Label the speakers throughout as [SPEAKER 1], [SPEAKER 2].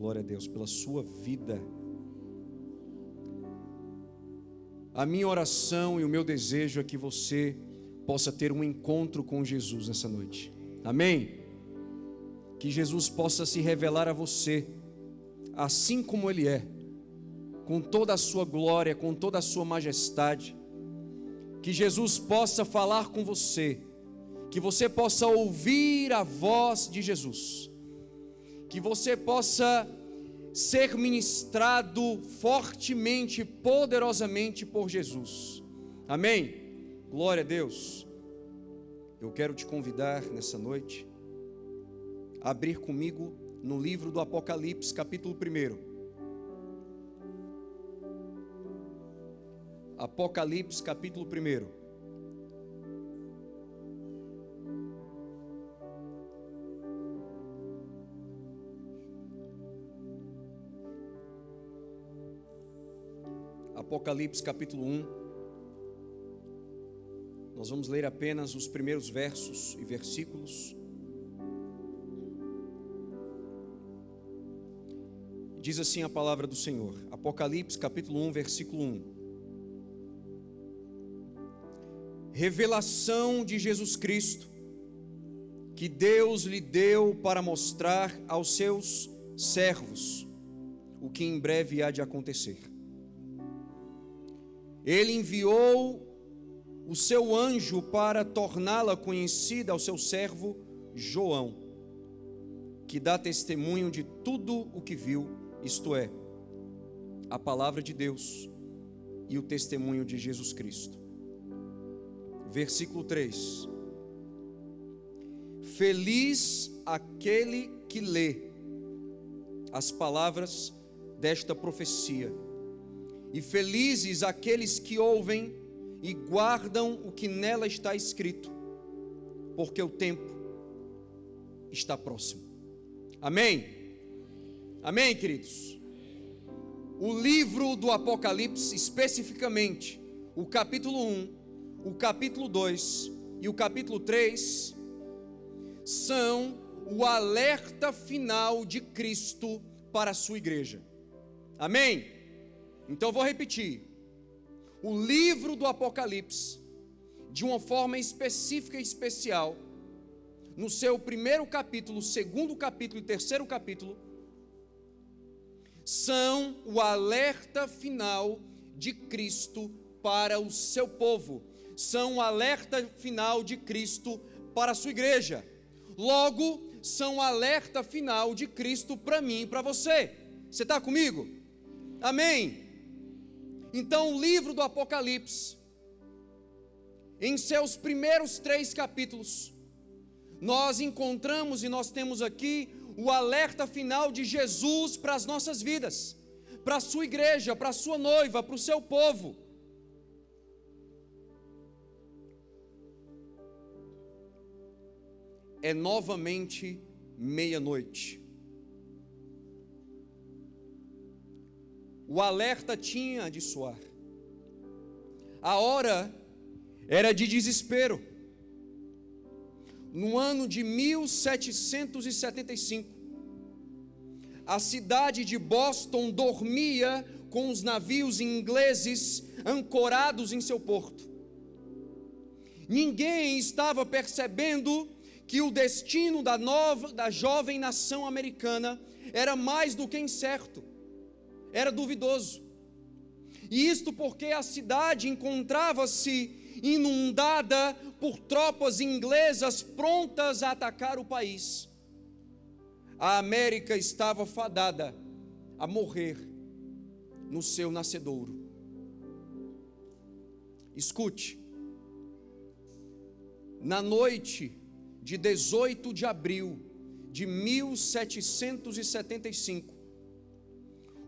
[SPEAKER 1] Glória a Deus pela sua vida. A minha oração e o meu desejo é que você possa ter um encontro com Jesus nessa noite. Amém? Que Jesus possa se revelar a você, assim como Ele é, com toda a sua glória, com toda a sua majestade. Que Jesus possa falar com você, que você possa ouvir a voz de Jesus, que você possa ser ministrado fortemente, poderosamente por Jesus. Amém? Glória a Deus. Eu quero te convidar nessa noite a abrir comigo no livro do Apocalipse, capítulo 1. Apocalipse, capítulo 1. Apocalipse, capítulo 1. Nós vamos ler apenas os primeiros versos e versículos. Diz assim a palavra do Senhor. Apocalipse, capítulo 1, versículo 1. Revelação de Jesus Cristo, que Deus lhe deu para mostrar aos seus servos o que em breve há de acontecer. Ele enviou o seu anjo para torná-la conhecida ao seu servo João, que dá testemunho de tudo o que viu, isto é, a palavra de Deus e o testemunho de Jesus Cristo. Versículo 3. Feliz aquele que lê as palavras desta profecia, e felizes aqueles que ouvem e guardam o que nela está escrito, porque o tempo está próximo. Amém? Amém, queridos? O livro do Apocalipse, especificamente, o capítulo 1, o capítulo 2 e o capítulo 3, são o alerta final de Cristo para a sua igreja. Amém? Então eu vou repetir. O livro do Apocalipse, de uma forma específica e especial, no seu primeiro capítulo, segundo capítulo e terceiro capítulo, são o alerta final de Cristo para o seu povo, são o alerta final de Cristo para a sua igreja. Logo, são o alerta final de Cristo para mim e para você. Você está comigo? Amém? Então, o livro do Apocalipse, em seus primeiros 3 capítulos, nós encontramos e nós temos aqui o alerta final de Jesus para as nossas vidas, para a sua igreja, para a sua noiva, para o seu povo. É novamente meia-noite. O alerta tinha de soar. A hora era de desespero. No ano de 1775, a cidade de Boston dormia com os navios ingleses ancorados em seu porto. Ninguém estava percebendo que o destino da jovem nação americana era mais do que incerto, era duvidoso. E isto porque a cidade encontrava-se inundada por tropas inglesas prontas a atacar o país. A América estava fadada a morrer no seu nascedouro. Escute, na noite de 18 de abril de 1775,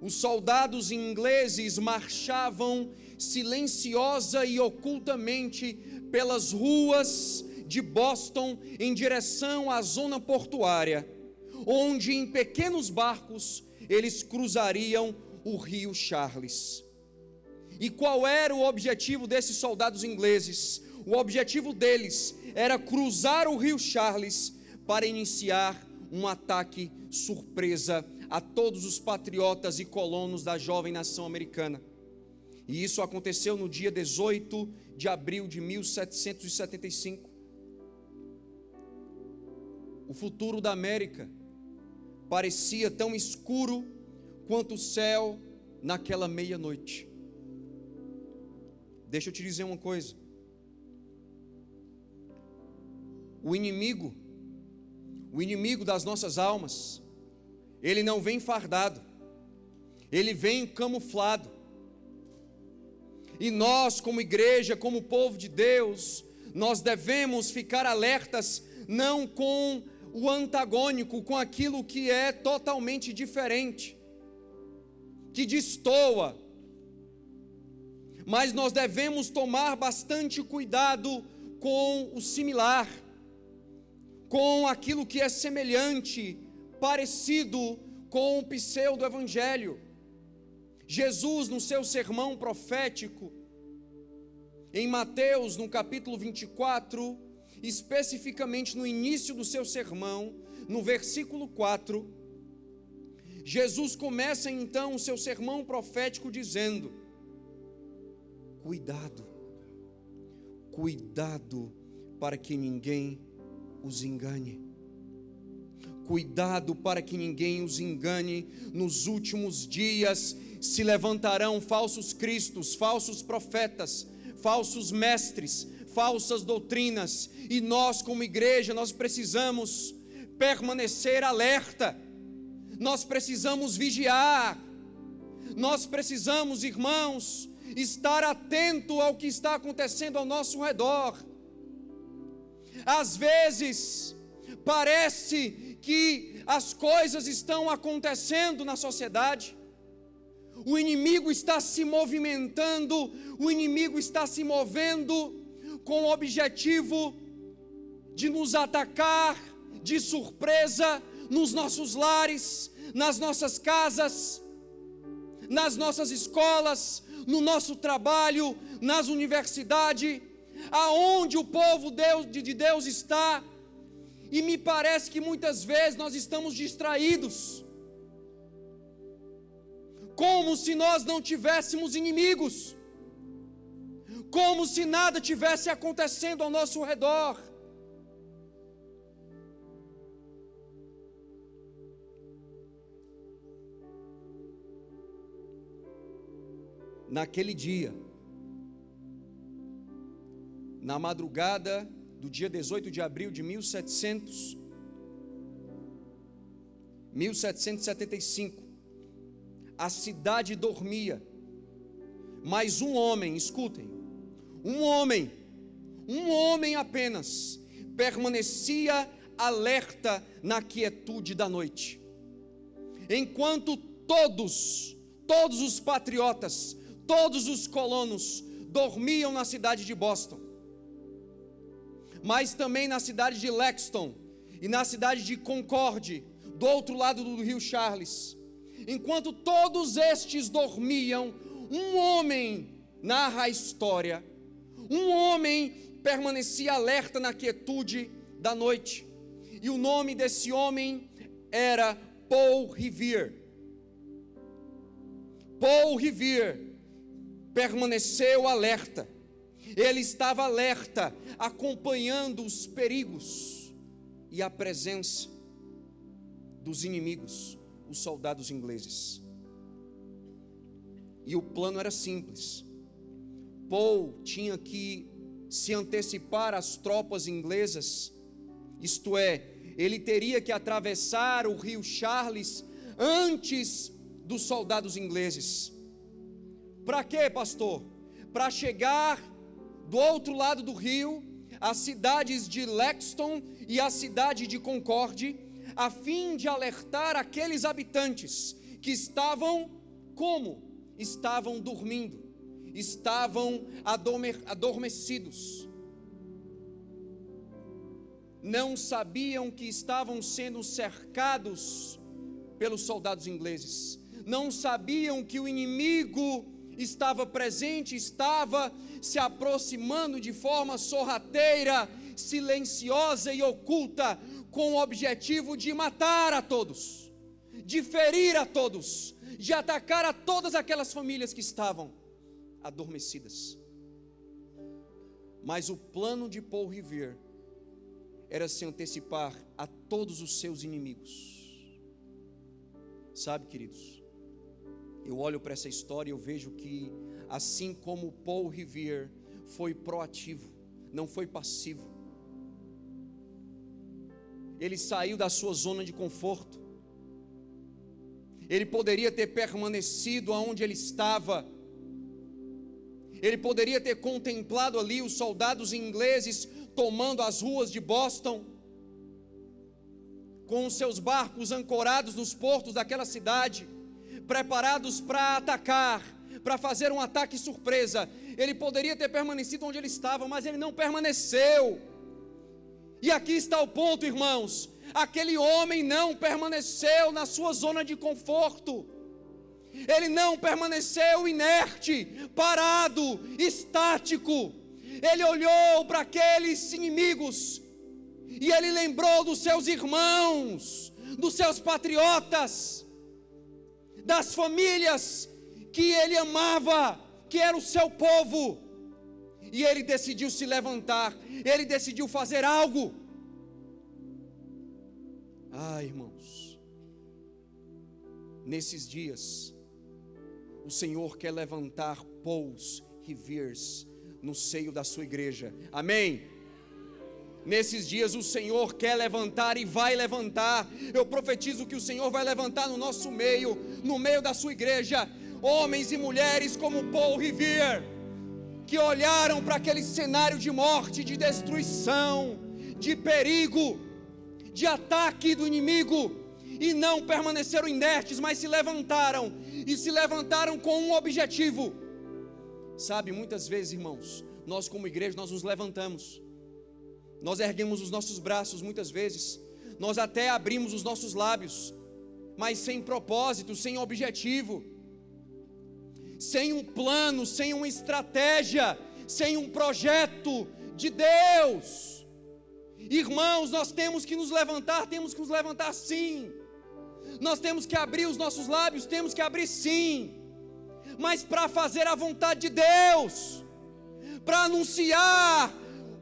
[SPEAKER 1] os soldados ingleses marchavam silenciosa e ocultamente pelas ruas de Boston em direção à zona portuária, onde em pequenos barcos eles cruzariam o rio Charles. E qual era o objetivo desses soldados ingleses? O objetivo deles era cruzar o rio Charles para iniciar um ataque surpresa a todos os patriotas e colonos da jovem nação americana. E isso aconteceu no dia 18 de abril de 1775. O futuro da América parecia tão escuro quanto o céu naquela meia-noite. Deixa eu te dizer uma coisa. O inimigo das nossas almas, ele não vem fardado, ele vem camuflado. E nós, como igreja, como povo de Deus, nós devemos ficar alertas, não com o antagônico, com aquilo que é totalmente diferente, que destoa, mas nós devemos tomar bastante cuidado com o similar, com aquilo que é semelhante, parecido com o pseudo-evangelho. Jesus, no seu sermão profético, em Mateus, no capítulo 24, especificamente no início do seu sermão, no versículo 4, Jesus começa então o seu sermão profético dizendo: cuidado para que ninguém os engane. Cuidado para que ninguém os engane. Nos últimos dias se levantarão falsos cristos, falsos profetas, falsos mestres, falsas doutrinas, e nós como igreja, nós precisamos permanecer alerta, nós precisamos vigiar, nós precisamos, irmãos, estar atento ao que está acontecendo ao nosso redor. Às vezes parece que as coisas estão acontecendo na sociedade, o inimigo está se movimentando, o inimigo está se movendo com o objetivo de nos atacar de surpresa nos nossos lares, nas nossas casas, nas nossas escolas, no nosso trabalho, nas universidades, aonde o povo de Deus está. E me parece que muitas vezes nós estamos distraídos, como se nós não tivéssemos inimigos, como se nada tivesse acontecendo ao nosso redor. Naquele dia, na madrugada do dia 18 de abril de 1775, a cidade dormia, mas um homem, escutem, um homem apenas, permanecia alerta na quietude da noite, enquanto todos os patriotas, todos os colonos dormiam na cidade de Boston, mas também na cidade de Lexington e na cidade de Concorde, do outro lado do rio Charles. Enquanto todos estes dormiam, um homem, narra a história, um homem permanecia alerta na quietude da noite, e o nome desse homem era Paul Revere. Paul Revere permaneceu alerta, ele estava alerta, acompanhando os perigos e a presença dos inimigos, os soldados ingleses. E o plano era simples. Paul tinha que se antecipar às tropas inglesas, isto é, ele teria que atravessar o rio Charles antes dos soldados ingleses. Para quê, pastor? Para chegar do outro lado do rio, as cidades de Lexington e a cidade de Concorde, a fim de alertar aqueles habitantes que estavam como? Estavam dormindo, estavam adormecidos, não sabiam que estavam sendo cercados pelos soldados ingleses, não sabiam que o inimigo estava presente, estava se aproximando de forma sorrateira, silenciosa e oculta, com o objetivo de matar a todos, de ferir a todos, de atacar a todas aquelas famílias que estavam adormecidas. Mas o plano de Paul Revere era se antecipar a todos os seus inimigos. Sabe, queridos, eu olho para essa história e eu vejo que, assim como Paul Revere foi proativo, não foi passivo, ele saiu da sua zona de conforto. Ele poderia ter permanecido onde ele estava. Ele poderia ter contemplado ali os soldados ingleses tomando as ruas de Boston, com os seus barcos ancorados nos portos daquela cidade, preparados para atacar, para fazer um ataque surpresa. Ele poderia ter permanecido onde ele estava, mas ele não permaneceu. E aqui está o ponto, irmãos: aquele homem não permaneceu na sua zona de conforto. Ele não permaneceu inerte, parado, estático. Ele olhou para aqueles inimigos e ele lembrou dos seus irmãos, dos seus patriotas, das famílias que ele amava, que era o seu povo. E ele decidiu se levantar, ele decidiu fazer algo. Irmãos, nesses dias, o Senhor quer levantar Paul Reveres no seio da sua igreja, amém? Nesses dias o Senhor quer levantar e vai levantar. Eu profetizo que o Senhor vai levantar no nosso meio, no meio da sua igreja, homens e mulheres como Paul Revere, que olharam para aquele cenário de morte, de destruição, de perigo, de ataque do inimigo, e não permaneceram inertes, mas se levantaram, e se levantaram com um objetivo. Sabe, muitas vezes, irmãos, nós como igreja, nós nos levantamos, nós erguemos os nossos braços, muitas vezes, nós até abrimos os nossos lábios, mas sem propósito, sem objetivo, sem um plano, sem uma estratégia, sem um projeto de Deus. Irmãos, nós temos que nos levantar sim. Nós temos que abrir os nossos lábios, temos que abrir sim, mas para fazer a vontade de Deus, para anunciar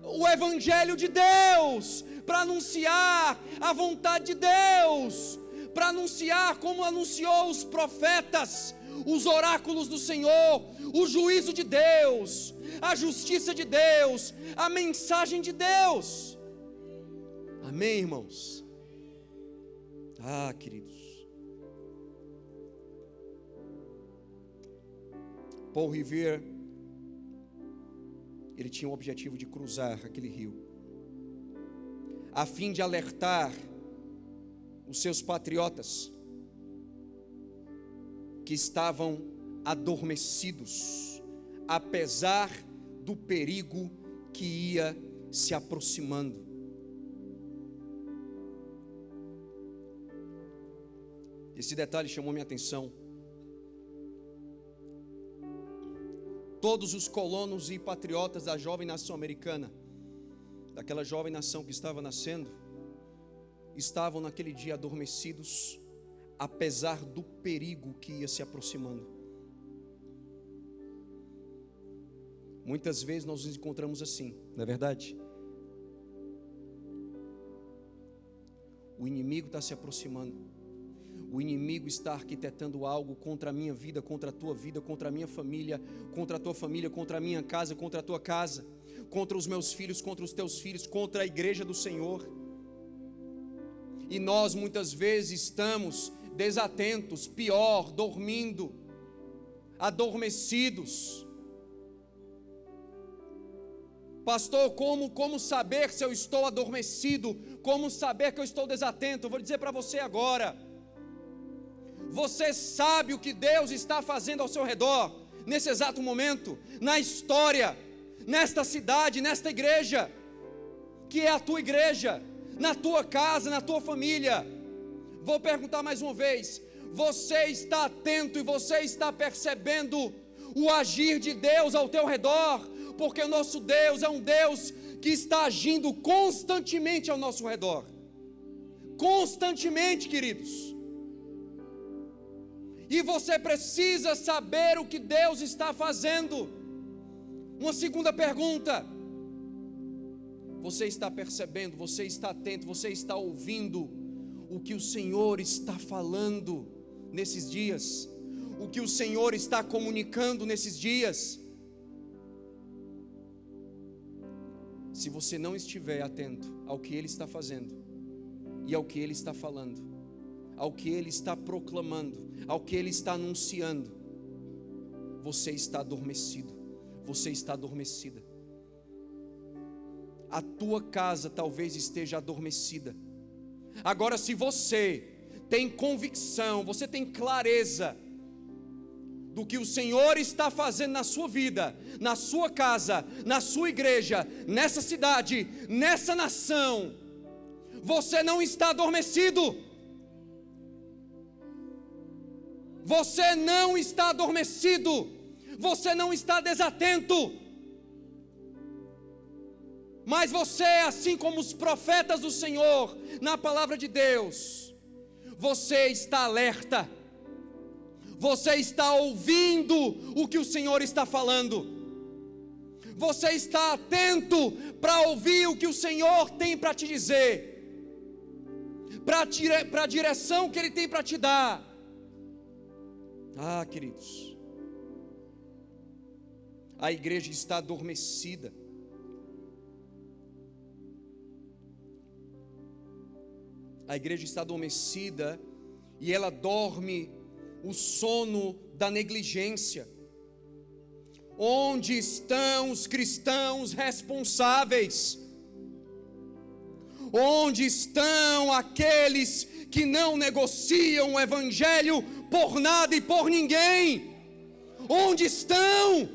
[SPEAKER 1] o Evangelho de Deus, para anunciar a vontade de Deus, para anunciar como anunciou os profetas, os oráculos do Senhor, o juízo de Deus, a justiça de Deus, a mensagem de Deus. Amém, irmãos? Queridos, Paul Revere, ele tinha o objetivo de cruzar aquele rio, a fim de alertar os seus patriotas que estavam adormecidos, apesar do perigo que ia se aproximando. Esse detalhe chamou minha atenção. Todos os colonos e patriotas da jovem nação americana, daquela jovem nação que estava nascendo, estavam naquele dia adormecidos, apesar do perigo que ia se aproximando. Muitas vezes nós nos encontramos assim, não é verdade? O inimigo está se aproximando. O inimigo está arquitetando algo contra a minha vida, contra a tua vida, contra a minha família, contra a tua família, contra a minha casa, contra a tua casa, contra os meus filhos, contra os teus filhos, contra a igreja do Senhor. E nós muitas vezes estamos desatentos, pior, dormindo, adormecidos. Pastor, como saber se eu estou adormecido? Como saber que eu estou desatento? Eu vou dizer para você agora. Você sabe o que Deus está fazendo ao seu redor, nesse exato momento, na história, nesta cidade, nesta igreja, que é a tua igreja, na tua casa, na tua família. Vou perguntar mais uma vez: você está atento e você está percebendo o agir de Deus ao teu redor? Porque o nosso Deus é um Deus que está agindo constantemente ao nosso redor. Constantemente, queridos. E você precisa saber o que Deus está fazendo. Uma segunda pergunta: você está percebendo, você está atento, você está ouvindo o que o Senhor está falando nesses dias? O que o Senhor está comunicando nesses dias? Se você não estiver atento ao que Ele está fazendo, e ao que Ele está falando, ao que Ele está proclamando, ao que Ele está anunciando, você está adormecido, você está adormecida. A tua casa talvez esteja adormecida. Agora, se você tem convicção, você tem clareza do que o Senhor está fazendo na sua vida, na sua casa, na sua igreja, nessa cidade, nessa nação, você não está adormecido. Você não está adormecido. Você não está desatento. Mas você, assim como os profetas do Senhor, na palavra de Deus, você está alerta. Você está ouvindo o que o Senhor está falando. Você está atento para ouvir o que o Senhor tem para te dizer, para a direção que Ele tem para te dar. Ah, queridos, a igreja está adormecida. A igreja está adormecida e ela dorme o sono da negligência. Onde estão os cristãos responsáveis? Onde estão aqueles que não negociam o evangelho por nada e por ninguém? Onde estão?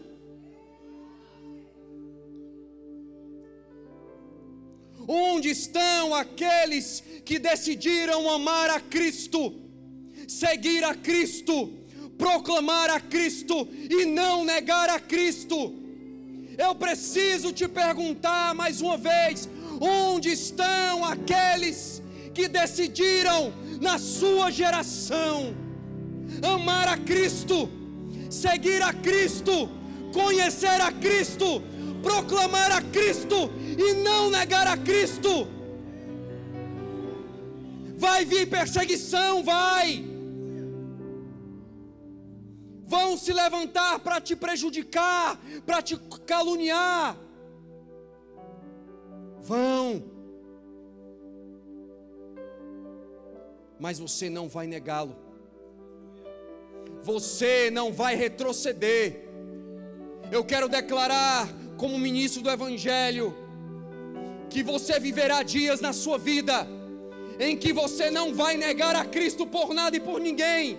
[SPEAKER 1] Onde estão aqueles que decidiram amar a Cristo, seguir a Cristo, proclamar a Cristo e não negar a Cristo? Eu preciso te perguntar mais uma vez: onde estão aqueles que decidiram na sua geração amar a Cristo, seguir a Cristo, conhecer a Cristo, proclamar a Cristo e não negar a Cristo? Vai vir perseguição, vai. Vão se levantar para te prejudicar, para te caluniar. Vão. Mas você não vai negá-lo. Você não vai retroceder. Eu quero declarar, como ministro do Evangelho, que você viverá dias na sua vida em que você não vai negar a Cristo por nada e por ninguém.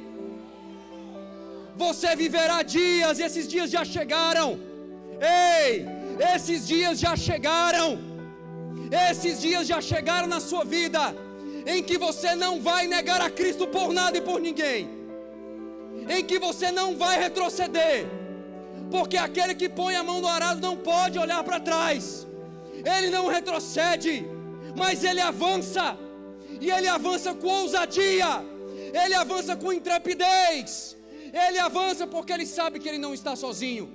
[SPEAKER 1] Você viverá dias, e esses dias já chegaram. Ei, esses dias já chegaram. Esses dias já chegaram na sua vida, em que você não vai negar a Cristo por nada e por ninguém, em que você não vai retroceder, porque aquele que põe a mão no arado não pode olhar para trás. Ele não retrocede, mas ele avança, e ele avança com ousadia, ele avança com intrepidez, ele avança porque ele sabe que ele não está sozinho.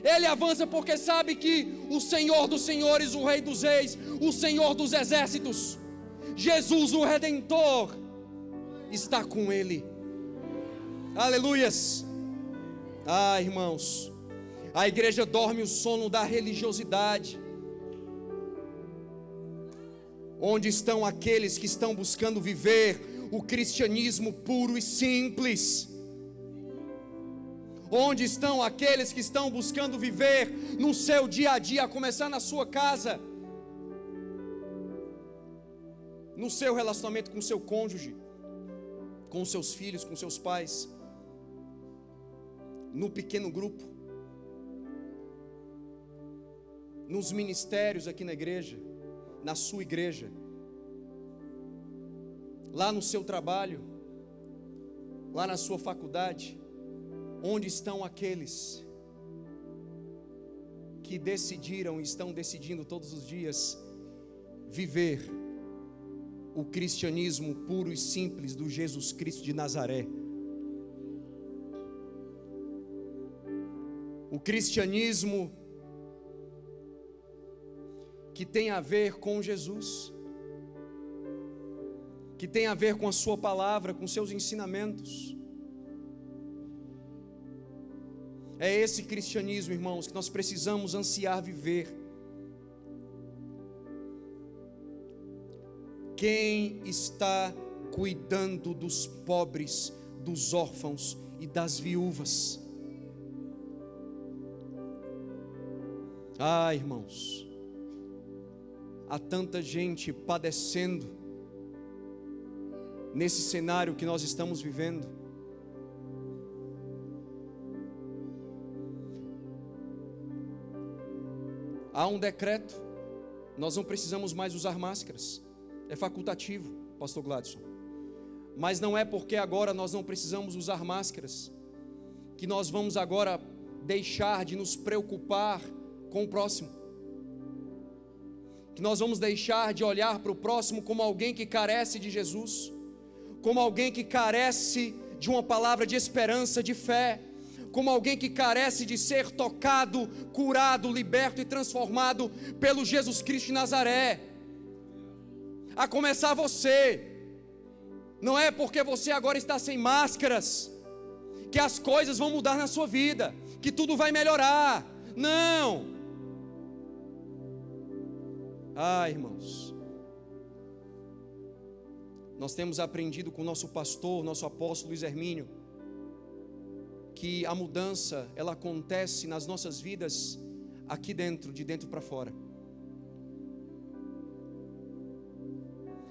[SPEAKER 1] Ele avança porque sabe que o Senhor dos senhores, o Rei dos reis, o Senhor dos exércitos, Jesus o Redentor, está com ele. Aleluias. Ah, irmãos, a igreja dorme o sono da religiosidade. Onde estão aqueles que estão buscando viver o cristianismo puro e simples? Onde estão aqueles que estão buscando viver no seu dia a dia, a começar na sua casa, no seu relacionamento com o seu cônjuge, com os seus filhos, com seus pais, no pequeno grupo, nos ministérios aqui na igreja, na sua igreja, lá no seu trabalho, lá na sua faculdade? Onde estão aqueles que decidiram e estão decidindo todos os dias viver o cristianismo puro e simples do Jesus Cristo de Nazaré? o cristianismo que tem a ver com Jesus, que tem a ver com a sua palavra, com seus ensinamentos. É esse cristianismo, irmãos, que nós precisamos ansiar viver. Quem está cuidando dos pobres, dos órfãos e das viúvas? Ah, irmãos, há tanta gente padecendo nesse cenário que nós estamos vivendo. Há um decreto, nós não precisamos mais usar máscaras, é facultativo, pastor Gladson. Mas não é porque agora nós não precisamos usar máscaras que nós vamos agora deixar de nos preocupar com o próximo, que nós vamos deixar de olhar para o próximo como alguém que carece de Jesus, como alguém que carece de uma palavra de esperança, de fé, como alguém que carece de ser tocado, curado, liberto e transformado pelo Jesus Cristo de Nazaré. A começar você. Não é porque você agora está sem máscaras que as coisas vão mudar na sua vida, que tudo vai melhorar. Não. Ah, irmãos, nós temos aprendido com o nosso pastor, nosso apóstolo Luiz Hermínio, que a mudança, ela acontece nas nossas vidas aqui dentro, de dentro para fora.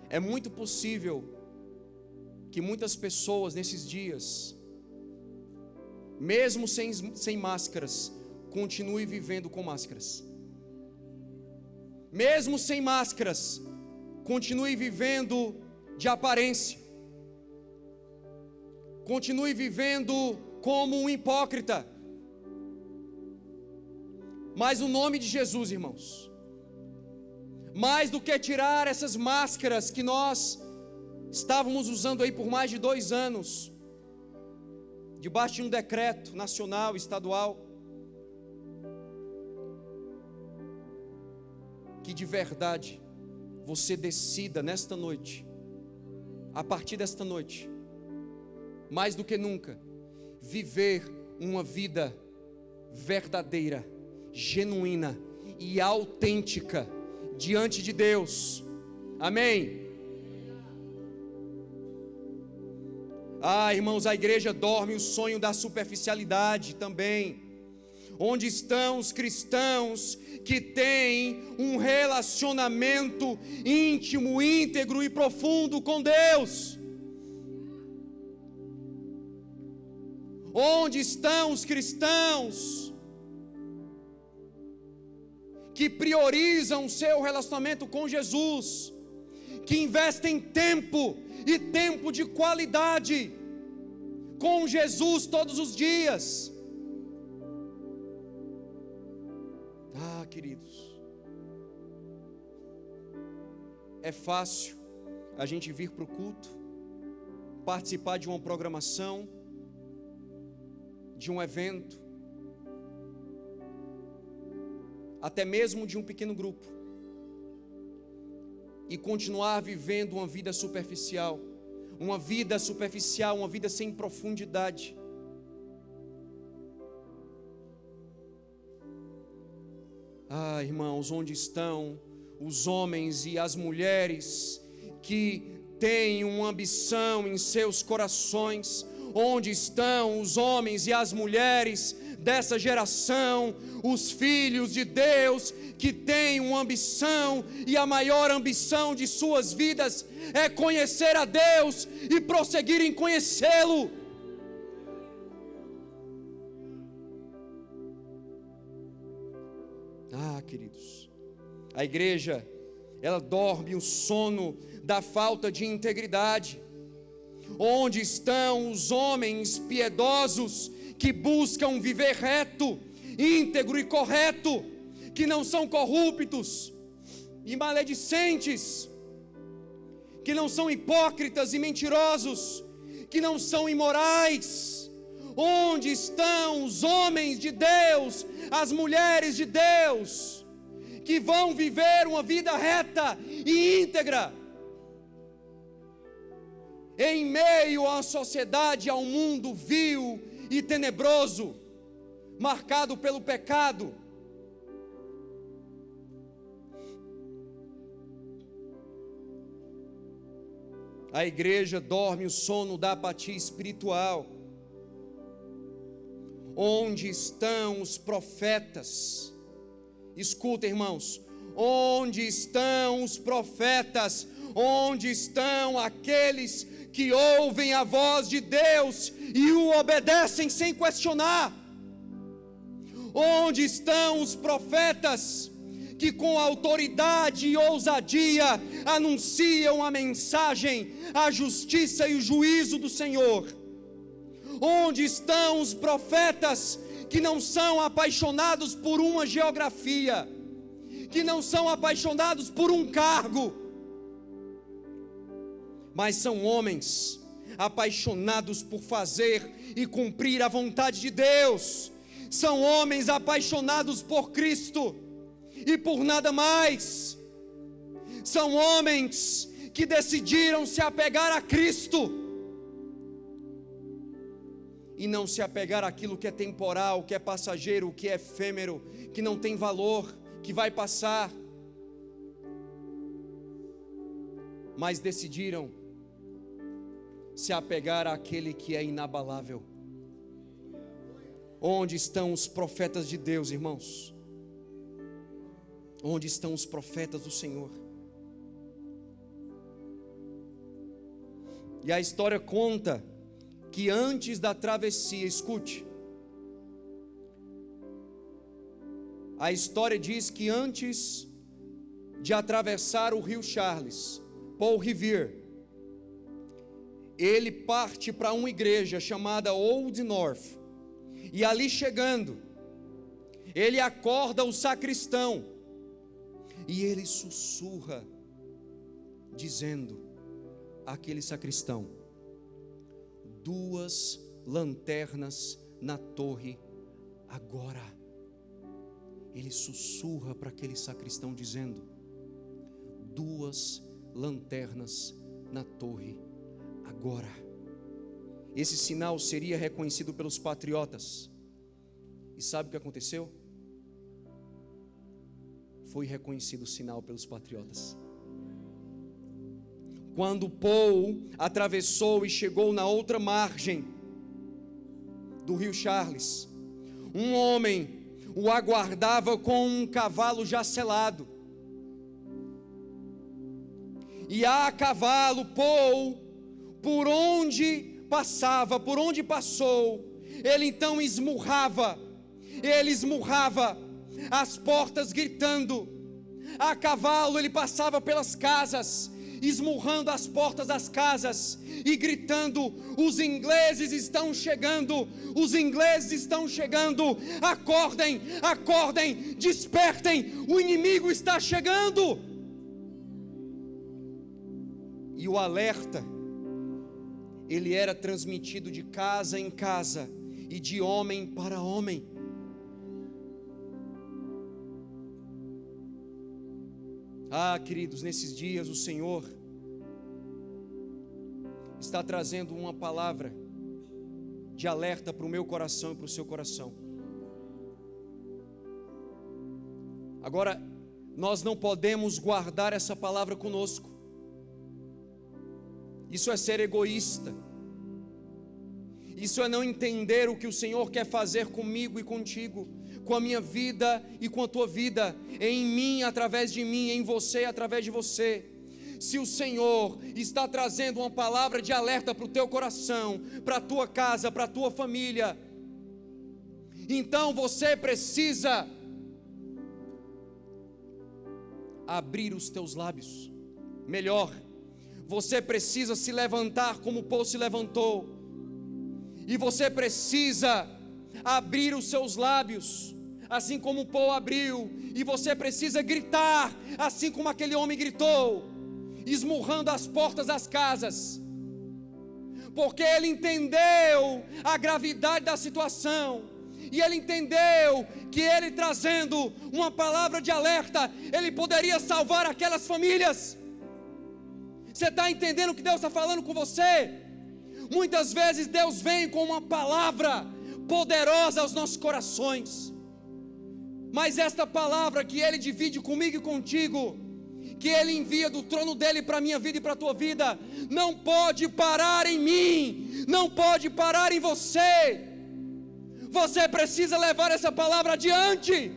[SPEAKER 1] É muito possível que muitas pessoas nesses dias, mesmo sem máscaras, continuem vivendo com máscaras. Mesmo sem máscaras, continue vivendo de aparência. Continue vivendo como um hipócrita. Mas o nome de Jesus, irmãos, mais do que tirar essas máscaras que nós estávamos usando aí por mais de 2 anos, debaixo de um decreto nacional, estadual, que de verdade você decida nesta noite, a partir desta noite, mais do que nunca, viver uma vida verdadeira, genuína e autêntica diante de Deus. Amém? Ah, irmãos, a igreja dorme o sonho da superficialidade também. Onde estão os cristãos que têm um relacionamento íntimo, íntegro e profundo com Deus? Onde estão os cristãos que priorizam o seu relacionamento com Jesus, que investem tempo e tempo de qualidade com Jesus todos os dias? Ah, queridos, é fácil a gente vir para o culto, participar de uma programação, de um evento, até mesmo de um pequeno grupo, e continuar vivendo uma vida superficial, uma vida sem profundidade. Ah, irmãos, onde estão os homens e as mulheres que têm uma ambição em seus corações? Onde estão os homens e as mulheres dessa geração, os filhos de Deus que têm uma ambição, e a maior ambição de suas vidas é conhecer a Deus e prosseguir em conhecê-lo? Ah, queridos, a igreja, ela dorme o sono da falta de integridade. Onde estão os homens piedosos que buscam viver reto, íntegro e correto, que não são corruptos e maledicentes, que não são hipócritas e mentirosos, que não são imorais? Onde estão os homens de Deus, as mulheres de Deus, que vão viver uma vida reta e íntegra, em meio à sociedade, ao mundo vil e tenebroso, marcado pelo pecado? A igreja dorme o sono da apatia espiritual. Onde estão os profetas? Escuta, irmãos, onde estão os profetas? Onde estão aqueles que ouvem a voz de Deus e o obedecem sem questionar? Onde estão os profetas que com autoridade e ousadia anunciam a mensagem, a justiça e o juízo do Senhor? Onde estão os profetas que não são apaixonados por uma geografia, que não são apaixonados por um cargo, mas são homens apaixonados por fazer e cumprir a vontade de Deus? São homens apaixonados por Cristo e por nada mais. São homens que decidiram se apegar a Cristo e não se apegar àquilo que é temporal, que é passageiro, que é efêmero, que não tem valor, que vai passar, mas decidiram se apegar àquele que é inabalável. Onde estão os profetas de Deus, irmãos? Onde estão os profetas do Senhor? E a história conta que antes da travessia, escute, a história diz que antes de atravessar o rio Charles, Paul Revere, ele parte para uma igreja chamada Old North, e ali chegando, ele acorda o sacristão, e ele sussurra, dizendo àquele sacristão: 2 lanternas na torre agora. Ele sussurra para aquele sacristão dizendo: 2 lanternas na torre agora. Esse sinal seria reconhecido pelos patriotas. E sabe o que aconteceu? Foi reconhecido o sinal pelos patriotas. Quando Paul atravessou e chegou na outra margem do rio Charles, um homem o aguardava com um cavalo já selado. E a cavalo, Paul, por onde passava, por onde passou, ele então esmurrava as portas, gritando. A cavalo ele passava pelas casas, esmurrando as portas das casas e gritando: os ingleses estão chegando, os ingleses estão chegando, acordem, acordem, despertem, o inimigo está chegando. E o alerta, ele era transmitido de casa em casa e de homem para homem. Ah, queridos, nesses dias o Senhor está trazendo uma palavra de alerta para o meu coração e para o seu coração. Agora, nós não podemos guardar essa palavra conosco. Isso é ser egoísta. Isso é não entender o que o Senhor quer fazer comigo e contigo, com a minha vida e com a tua vida, em mim, através de mim, em você, através de você. Se o Senhor está trazendo uma palavra de alerta para o teu coração, para a tua casa, para a tua família, então você precisa abrir os teus lábios. Melhor, você precisa se levantar como Paul se levantou, e você precisa abrir os seus lábios, assim como Paul abriu, e você precisa gritar, assim como aquele homem gritou, esmurrando as portas das casas, porque ele entendeu a gravidade da situação, e ele entendeu que ele trazendo uma palavra de alerta, ele poderia salvar aquelas famílias. Você está entendendo o que Deus está falando com você? Muitas vezes Deus vem com uma palavra poderosa aos nossos corações, mas esta palavra que Ele divide comigo e contigo, que Ele envia do trono dEle para a minha vida e para a tua vida, não pode parar em mim, não pode parar em você. Você precisa levar essa palavra adiante.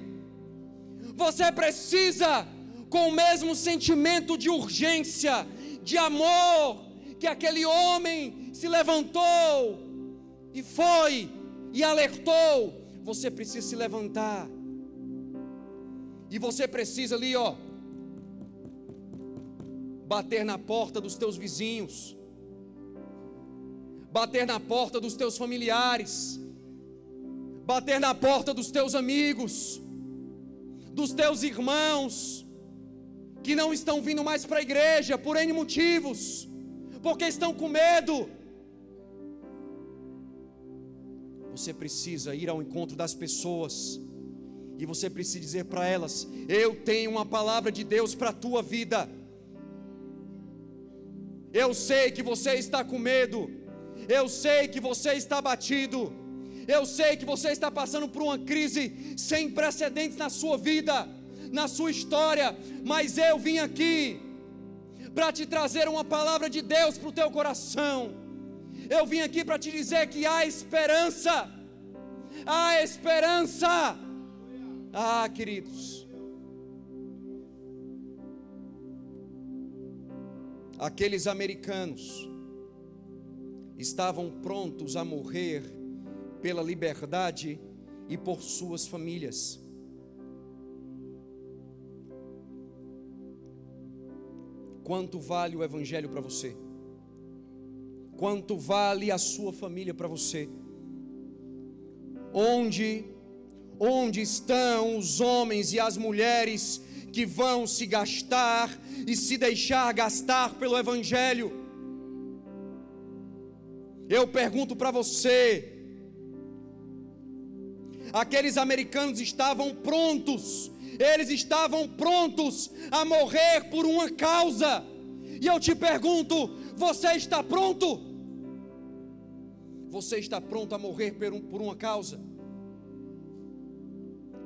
[SPEAKER 1] Você precisa, com o mesmo sentimento de urgência, de amor, que aquele homem se levantou e foi e alertou, você precisa se levantar. E você precisa ali, bater na porta dos teus vizinhos, bater na porta dos teus familiares, bater na porta dos teus amigos, dos teus irmãos, que não estão vindo mais para a igreja por N motivos, porque estão com medo. Você precisa ir ao encontro das pessoas, e você precisa dizer para elas: eu tenho uma palavra de Deus para a tua vida. Eu sei que você está com medo, eu sei que você está abatido, eu sei que você está passando por uma crise sem precedentes na sua vida, na sua história, mas eu vim aqui para te trazer uma palavra de Deus para o teu coração. Eu vim aqui para te dizer que há esperança, há esperança. Ah, queridos, aqueles americanos estavam prontos a morrer pela liberdade e por suas famílias. Quanto vale o evangelho para você? Quanto vale a sua família para você? Onde estão os homens e as mulheres que vão se gastar e se deixar gastar pelo evangelho? Eu pergunto para você. Aqueles americanos estavam prontos, eles estavam prontos a morrer por uma causa, e eu te pergunto: você está pronto? Você está pronto a morrer por uma causa?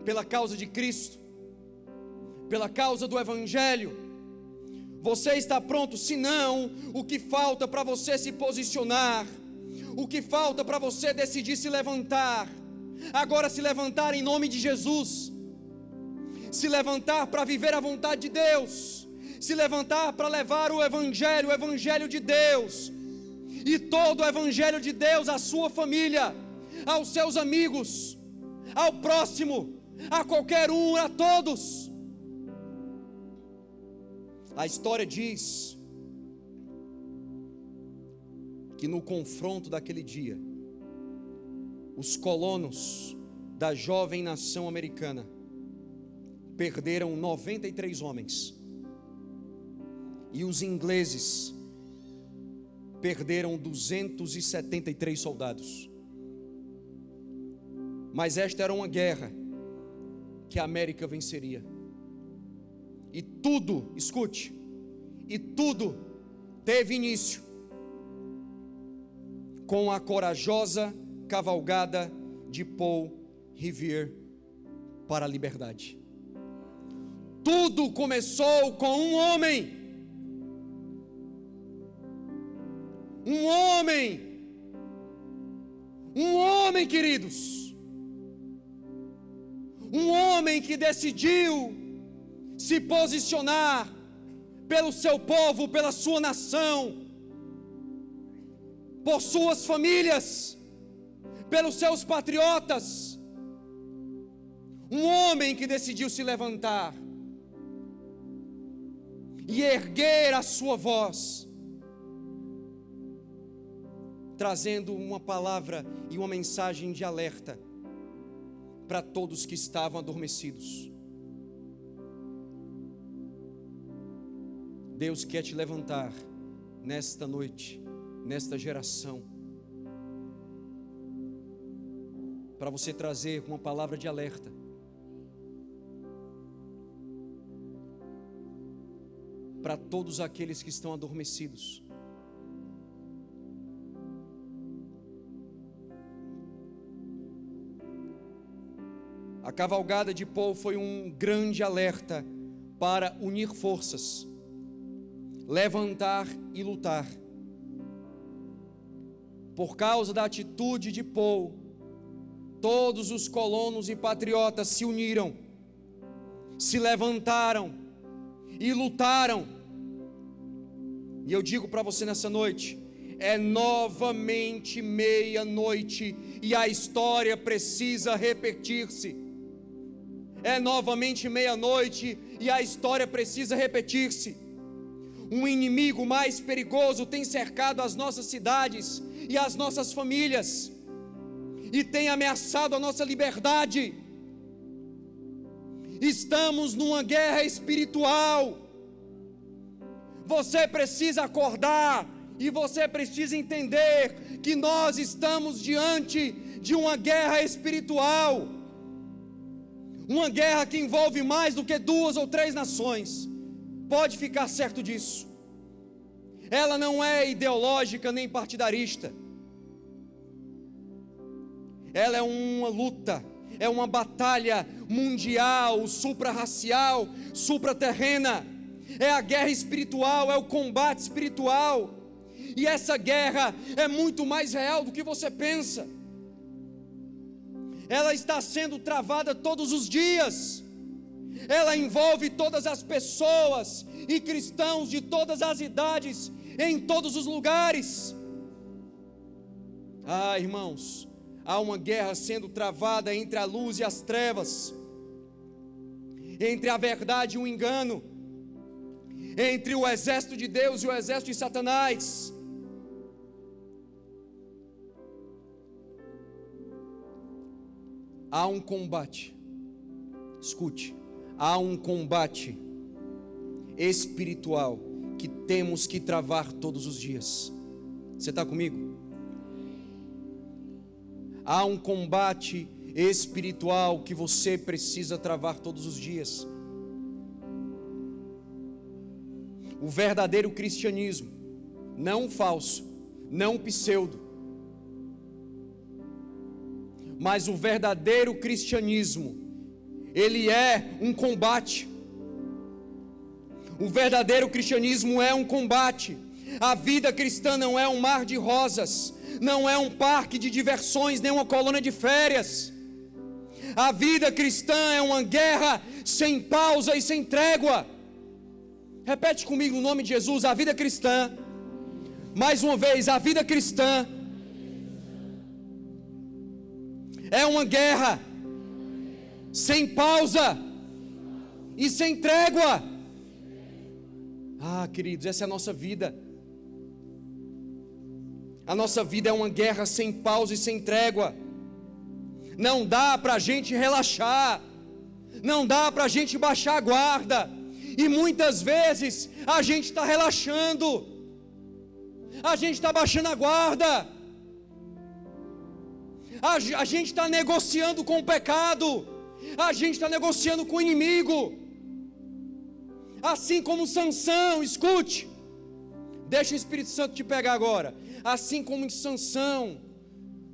[SPEAKER 1] Pela causa de Cristo, pela causa do evangelho? Você está pronto? Se não, o que falta para você se posicionar? O que falta para você decidir se levantar? Agora, se levantar em nome de Jesus, se levantar para viver a vontade de Deus, se levantar para levar o evangelho de Deus, e todo o evangelho de Deus à sua família, aos seus amigos, ao próximo, a qualquer um, a todos. A história diz que no confronto daquele dia, os colonos da jovem nação americana perderam 93 homens, e os ingleses perderam 273 soldados. Mas esta era uma guerra que a América venceria. E tudo, escute, e tudo teve início com a corajosa cavalgada de Paul Revere para a liberdade. Tudo começou com um homem, queridos, um homem que decidiu se posicionar pelo seu povo, pela sua nação, por suas famílias, pelos seus patriotas. Um homem que decidiu se levantar e erguer a sua voz, trazendo uma palavra e uma mensagem de alerta para todos que estavam adormecidos. Deus quer te levantar nesta noite nesta geração, para você trazer uma palavra de alerta. Para todos aqueles que estão adormecidos. A cavalgada de Paul foi um grande alerta para unir forças, levantar e lutar. Por causa da atitude de Paul, todos os colonos e patriotas se uniram, se levantaram e lutaram. E eu digo para você nessa noite, é novamente meia-noite e a história precisa repetir-se. É novamente meia-noite e a história precisa repetir-se. Um inimigo mais perigoso tem cercado as nossas cidades e as nossas famílias, e tem ameaçado a nossa liberdade. Estamos numa guerra espiritual. Você precisa acordar e você precisa entender que nós estamos diante de uma guerra espiritual. Uma guerra que envolve mais do que 2 ou 3 nações. Pode ficar certo disso. Ela não é ideológica nem partidarista. Ela é uma luta, é uma batalha mundial, suprarracial, supraterrena. É a guerra espiritual, é o combate espiritual. E essa guerra é muito mais real do que você pensa. Ela está sendo travada todos os dias. Ela envolve todas as pessoas e cristãos de todas as idades, em todos os lugares. Ah, irmãos, há uma guerra sendo travada entre a luz e as trevas, entre a verdade e o engano, entre o exército de Deus e o exército de Satanás. Há um combate, escute, há um combate espiritual que temos que travar todos os dias. Você está comigo? Há um combate espiritual que você precisa travar todos os dias. O verdadeiro cristianismo, não falso, não pseudo, mas o verdadeiro cristianismo, ele é um combate. O verdadeiro cristianismo é um combate. A vida cristã não é um mar de rosas, não é um parque de diversões, nem uma colônia de férias. A vida cristã é uma guerra sem pausa e sem trégua. Repete comigo o nome de Jesus, a vida cristã. Mais uma vez, a vida cristã é uma guerra sem pausa e sem trégua. Ah, queridos, essa é a nossa vida. A nossa vida é uma guerra sem pausa e sem trégua. Não dá para a gente relaxar, não dá para a gente baixar a guarda, e muitas vezes a gente está relaxando, a gente está baixando a guarda, a gente está negociando com o pecado, a gente está negociando com o inimigo, assim como Sansão. Escute, deixa o Espírito Santo te pegar agora. Assim como em Sansão,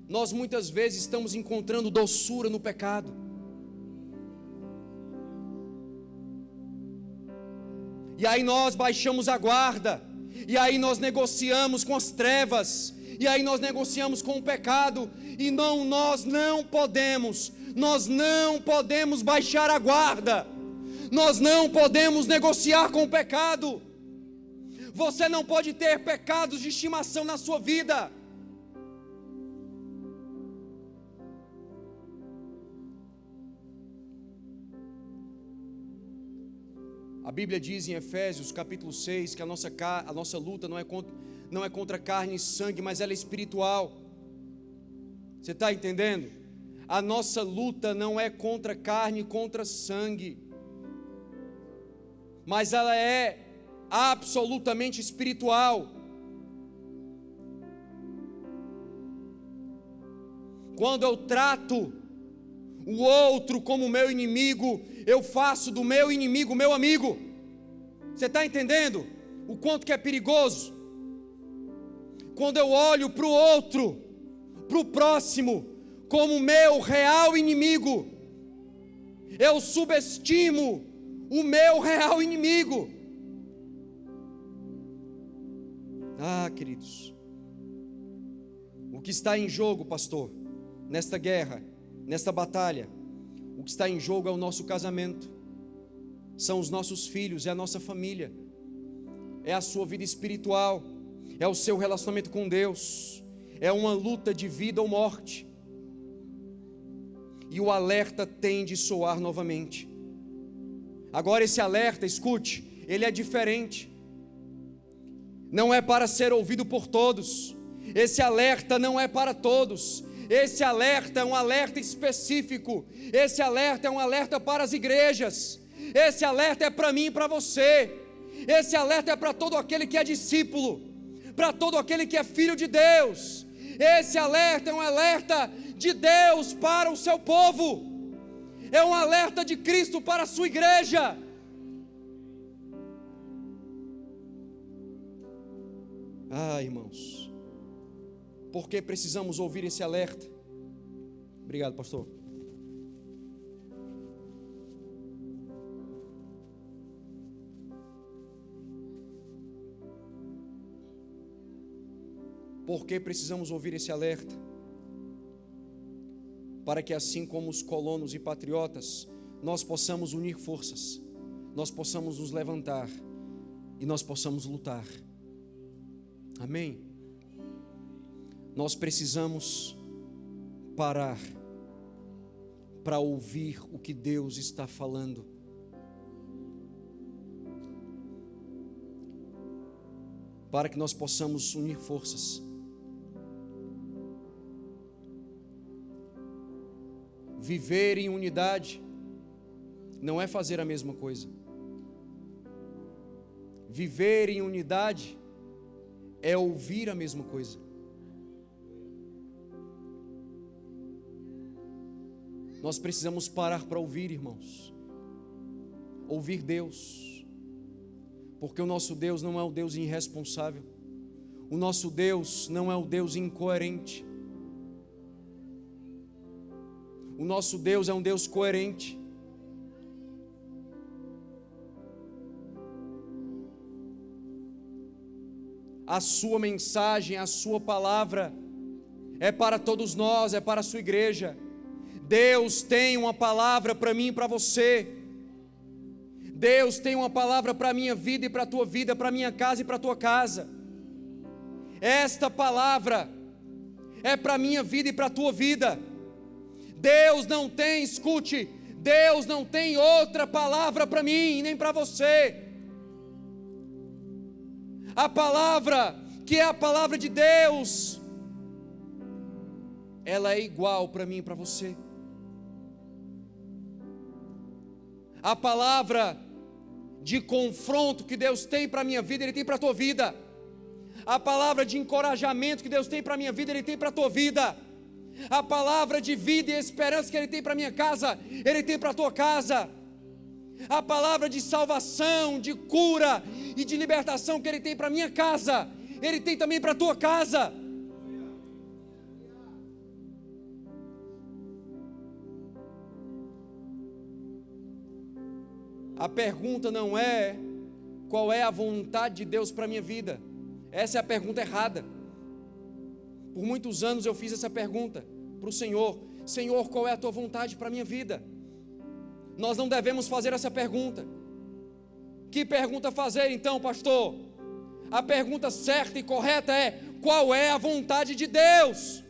[SPEAKER 1] nós muitas vezes estamos encontrando doçura no pecado. E aí nós baixamos a guarda, e aí nós negociamos com as trevas, e aí nós negociamos com o pecado, e nós não podemos baixar a guarda, nós não podemos negociar com o pecado. Você não pode ter pecados de estimação na sua vida. A Bíblia diz em Efésios capítulo 6 que a nossa luta não é contra carne e sangue, mas ela é espiritual. Você está entendendo? A nossa luta não é contra carne e contra sangue, mas ela é absolutamente espiritual. Quando eu trato o outro como meu inimigo, eu faço do meu inimigo meu amigo. Você está entendendo o quanto que é perigoso? Quando eu olho para o outro, para o próximo, como meu real inimigo, eu subestimo o meu real inimigo. Ah, queridos, o que está em jogo, pastor, nesta guerra, nesta batalha, o que está em jogo é o nosso casamento, são os nossos filhos, é a nossa família, é a sua vida espiritual, é o seu relacionamento com Deus, é uma luta de vida ou morte. E o alerta tem de soar novamente. Agora esse alerta, escute, ele é diferente. Não é para ser ouvido por todos. Esse alerta não é para todos. Esse alerta é um alerta específico. Esse alerta é um alerta para as igrejas. Esse alerta é para mim e para você. Esse alerta é para todo aquele que é discípulo, para todo aquele que é filho de Deus. Esse alerta é um alerta de Deus para o seu povo. É um alerta de Cristo para a sua igreja. Ah, irmãos, por que precisamos ouvir esse alerta? Obrigado, pastor. Por que precisamos ouvir esse alerta? Para que assim como os colonos e patriotas, nós possamos unir forças, nós possamos nos levantar e nós possamos lutar. Amém? Nós precisamos parar para ouvir o que Deus está falando. Para que nós possamos unir forças. Viver em unidade não é fazer a mesma coisa. Viver em unidade é ouvir a mesma coisa. Nós precisamos parar para ouvir, irmãos. Ouvir Deus. Porque o nosso Deus não é o Deus irresponsável. O nosso Deus não é o Deus incoerente. O nosso Deus é um Deus coerente. A sua mensagem, a sua palavra é para todos nós, é para a sua igreja. Deus tem uma palavra para mim e para você. Deus tem uma palavra para a minha vida e para a tua vida, para a minha casa e para a tua casa. Esta palavra é para a minha vida e para a tua vida. Deus não tem, escute, Deus não tem outra palavra para mim, nem para você. A palavra, que é a palavra de Deus, ela é igual para mim e para você. A palavra de confronto que Deus tem para a minha vida, Ele tem para a tua vida. A palavra de encorajamento que Deus tem para a minha vida, Ele tem para a tua vida. A palavra de vida e esperança que Ele tem para a minha casa, Ele tem para a tua casa. A palavra de salvação, de cura e de libertação que Ele tem para a minha casa, Ele tem também para a tua casa. A pergunta não é qual é a vontade de Deus para a minha vida. Essa é a pergunta errada. Por muitos anos eu fiz essa pergunta para o Senhor: Senhor, qual é a tua vontade para a minha vida? Nós não devemos fazer essa pergunta. Que pergunta fazer então, pastor? A pergunta certa e correta é: qual é a vontade de Deus?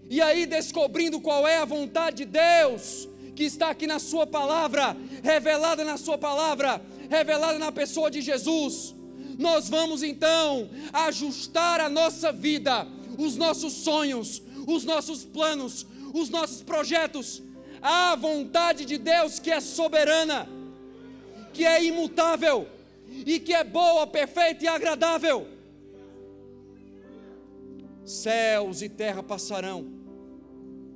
[SPEAKER 1] E aí, descobrindo qual é a vontade de Deus, que está aqui na sua palavra, revelada na sua palavra, revelada na pessoa de Jesus, nós vamos então ajustar a nossa vida, os nossos sonhos, os nossos planos, os nossos projetos, à vontade de Deus, que é soberana, que é imutável e que é boa, perfeita e agradável. Céus e terra passarão,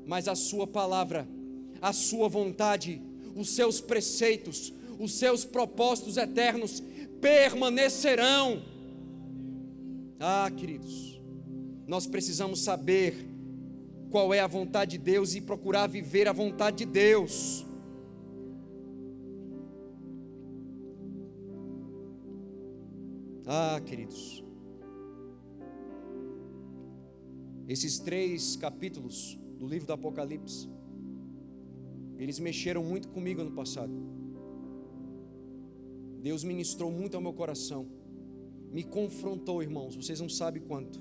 [SPEAKER 1] mas a sua palavra, a sua vontade, os seus preceitos, os seus propósitos eternos permanecerão. Queridos, nós precisamos saber qual é a vontade de Deus e procurar viver a vontade de Deus. Queridos, esses 3 capítulos do livro do Apocalipse, eles mexeram muito comigo ano passado. Deus ministrou muito ao meu coração, me confrontou, irmãos, vocês não sabem quanto.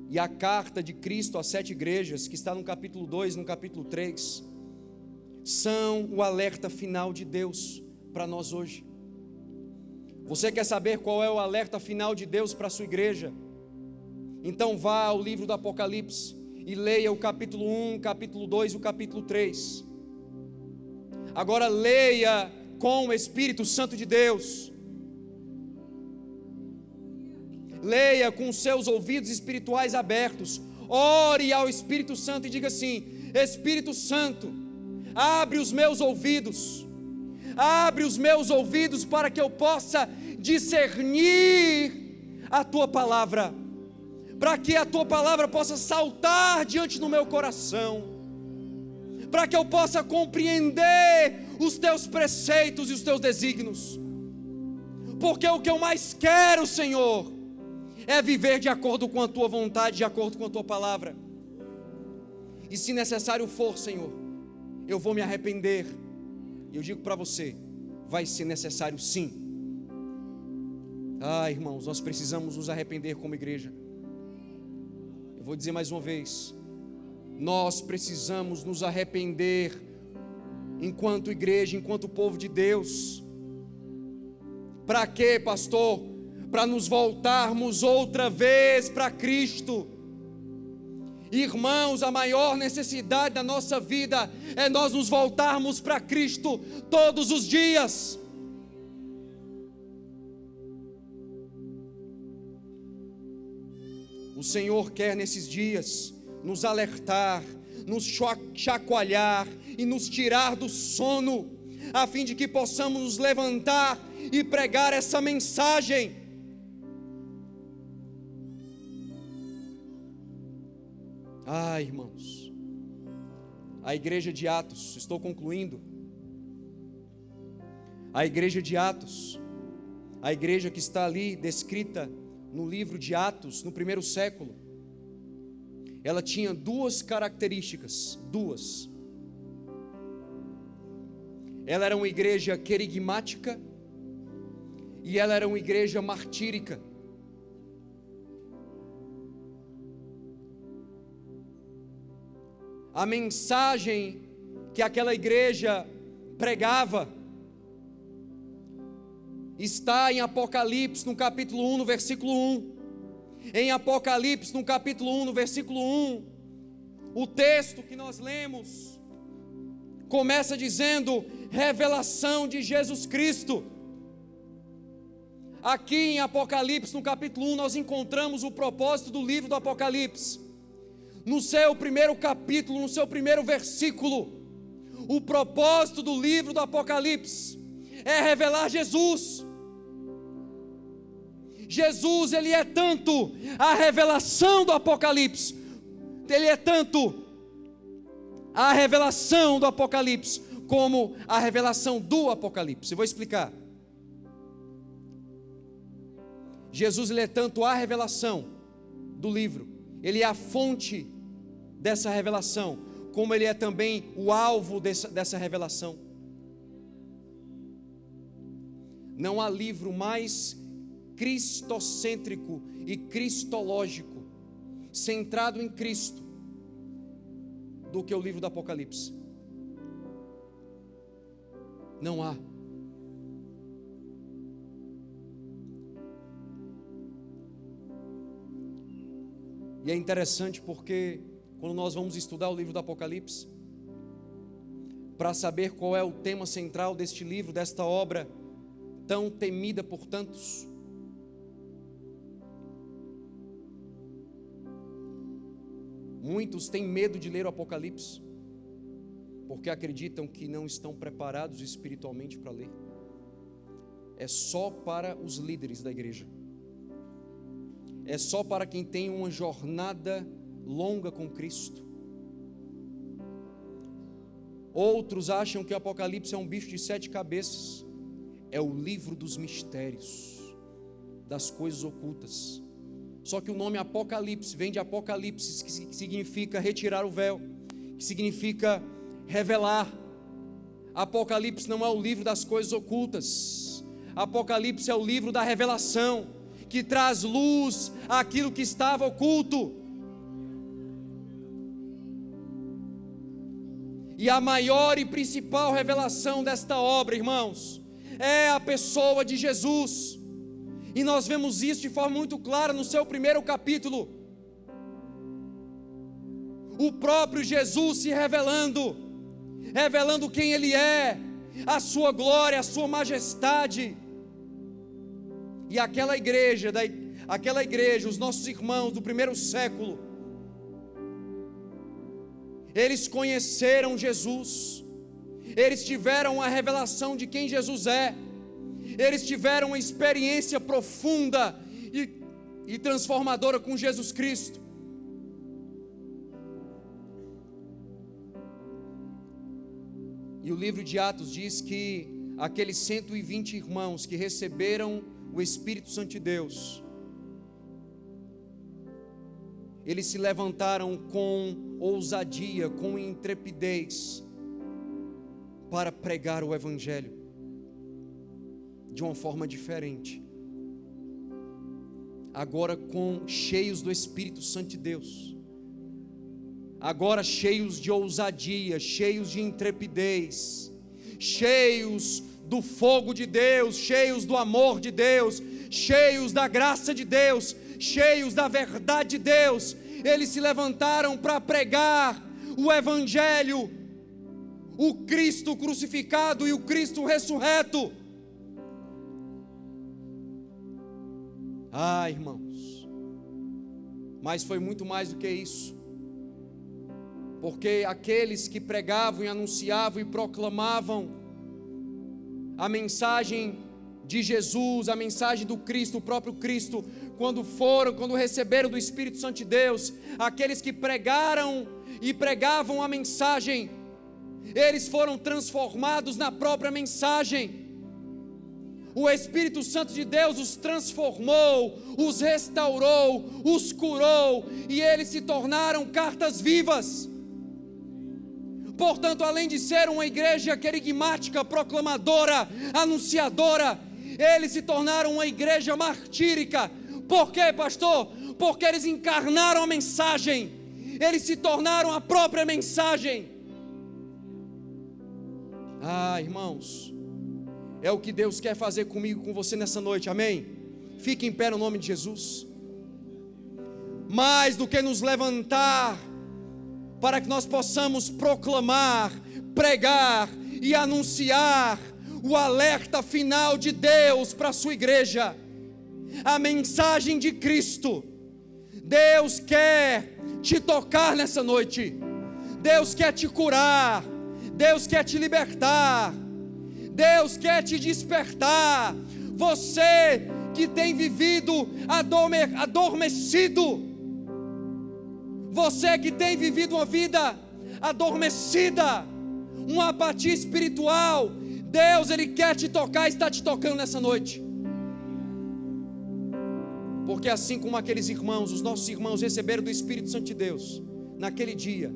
[SPEAKER 1] E a carta de Cristo às 7 igrejas, que está no capítulo 2, no capítulo 3, são o alerta final de Deus para nós hoje. Você quer saber qual é o alerta final de Deus para a sua igreja? Então vá ao livro do Apocalipse e leia o capítulo 1, capítulo 2 e o capítulo 3. Agora leia com o Espírito Santo de Deus. Leia com os seus ouvidos espirituais abertos. Ore ao Espírito Santo e diga assim: Espírito Santo, abre os meus ouvidos. Abre os meus ouvidos para que eu possa discernir a Tua palavra, para que a Tua palavra possa saltar diante do meu coração, para que eu possa compreender os Teus preceitos e os Teus desígnios, porque o que eu mais quero, Senhor, é viver de acordo com a Tua vontade, de acordo com a Tua palavra. E se necessário for, Senhor, eu vou me arrepender. E eu digo para você, vai ser necessário sim. Irmãos, nós precisamos nos arrepender como igreja. Eu vou dizer mais uma vez, nós precisamos nos arrepender enquanto igreja, enquanto povo de Deus. Para quê, pastor? Para nos voltarmos outra vez para Cristo. Irmãos, a maior necessidade da nossa vida é nós nos voltarmos para Cristo todos os dias. O Senhor quer nesses dias nos alertar, nos chacoalhar e nos tirar do sono, a fim de que possamos nos levantar e pregar essa mensagem. Irmãos, a igreja de Atos, estou concluindo. A igreja de Atos, a igreja que está ali descrita no livro de Atos, no primeiro século, ela tinha 2 características, 2. Ela era uma igreja querigmática e ela era uma igreja martírica. A mensagem que aquela igreja pregava está em Apocalipse, no capítulo 1, no versículo 1. Em Apocalipse, no capítulo 1, no versículo 1, o texto que nós lemos começa dizendo: revelação de Jesus Cristo. Aqui em Apocalipse, no capítulo 1, nós encontramos o propósito do livro do Apocalipse. No seu primeiro capítulo, no seu primeiro versículo, o propósito do livro do Apocalipse é revelar Jesus. Jesus, ele é tanto a revelação do Apocalipse, ele é tanto a revelação do Apocalipse, como a revelação do Apocalipse. Eu vou explicar. Jesus, ele é tanto a revelação do livro, ele é a fonte dessa revelação, como ele é também o alvo dessa revelação. Não há livro mais cristocêntrico e cristológico, centrado em Cristo, do que o livro do Apocalipse. Não há. E é interessante porque quando nós vamos estudar o livro do Apocalipse, para saber qual é o tema central deste livro, desta obra tão temida por tantos, Muitos têm medo de ler o Apocalipse, porque acreditam que não estão preparados espiritualmente para ler. É só para os líderes da igreja. É só para quem tem uma jornada longa com Cristo. Outros acham que o Apocalipse é um bicho de 7 cabeças. É o livro dos mistérios, das coisas ocultas. Só que o nome Apocalipse vem de Apocalipse, que significa retirar o véu, que significa revelar. Apocalipse não é o livro das coisas ocultas. Apocalipse é o livro da revelação, que traz luz àquilo que estava oculto. E a maior e principal revelação desta obra, irmãos, é a pessoa de Jesus. E nós vemos isso de forma muito clara no seu primeiro capítulo. O próprio Jesus se revelando quem Ele é, a sua glória, a sua majestade. E aquela igreja, os nossos irmãos do primeiro século, eles conheceram Jesus, eles tiveram a revelação de quem Jesus é, eles tiveram uma experiência profunda e transformadora com Jesus Cristo. E o livro de Atos diz que aqueles 120 irmãos que receberam o Espírito Santo de Deus, eles se levantaram com ousadia, com intrepidez, para pregar o Evangelho de uma forma diferente, agora cheios do Espírito Santo de Deus, agora cheios de ousadia, cheios de intrepidez, cheios do fogo de Deus, cheios do amor de Deus, cheios da graça de Deus, cheios da verdade de Deus. Eles se levantaram para pregar o Evangelho, o Cristo crucificado e o Cristo ressurreto. Irmãos, mas foi muito mais do que isso, porque aqueles que pregavam e anunciavam e proclamavam a mensagem de Jesus, a mensagem do Cristo, o próprio Cristo, quando receberam do Espírito Santo de Deus, aqueles que pregaram e pregavam a mensagem, eles foram transformados na própria mensagem. O Espírito Santo de Deus os transformou, os restaurou, os curou, e eles se tornaram cartas vivas. Portanto, além de ser uma igreja querigmática, proclamadora, anunciadora, eles se tornaram uma igreja martírica. Por quê, pastor? Porque eles encarnaram a mensagem, eles se tornaram a própria mensagem. Irmãos, é o que Deus quer fazer comigo, com você nessa noite, amém? Fique em pé no nome de Jesus. Mais do que nos levantar para que nós possamos proclamar, pregar e anunciar o alerta final de Deus para a sua igreja, a mensagem de Cristo. Deus quer te tocar nessa noite, Deus quer te curar, Deus quer te libertar, Deus quer te despertar. Você que tem vivido adormecido, você que tem vivido uma vida adormecida, uma apatia espiritual, Deus, Ele quer te tocar e está te tocando nessa noite. Porque assim como aqueles irmãos, os nossos irmãos receberam do Espírito Santo de Deus naquele dia,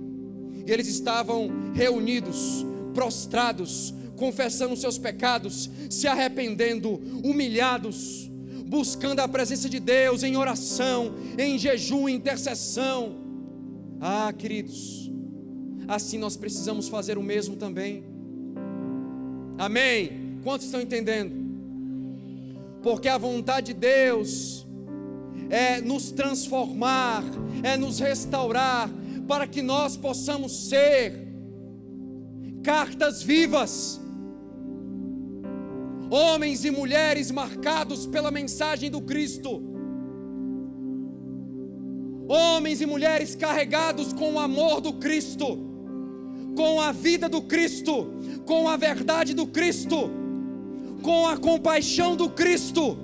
[SPEAKER 1] e eles estavam reunidos, prostrados, confessando os seus pecados, se arrependendo, humilhados, buscando a presença de Deus em oração, em jejum, em intercessão. Queridos, assim nós precisamos fazer o mesmo também. Amém? Quantos estão entendendo? Porque a vontade de Deus é nos transformar, é nos restaurar, para que nós possamos ser cartas vivas, homens e mulheres marcados pela mensagem do Cristo, homens e mulheres carregados com o amor do Cristo, com a vida do Cristo, com a verdade do Cristo, com a compaixão do Cristo,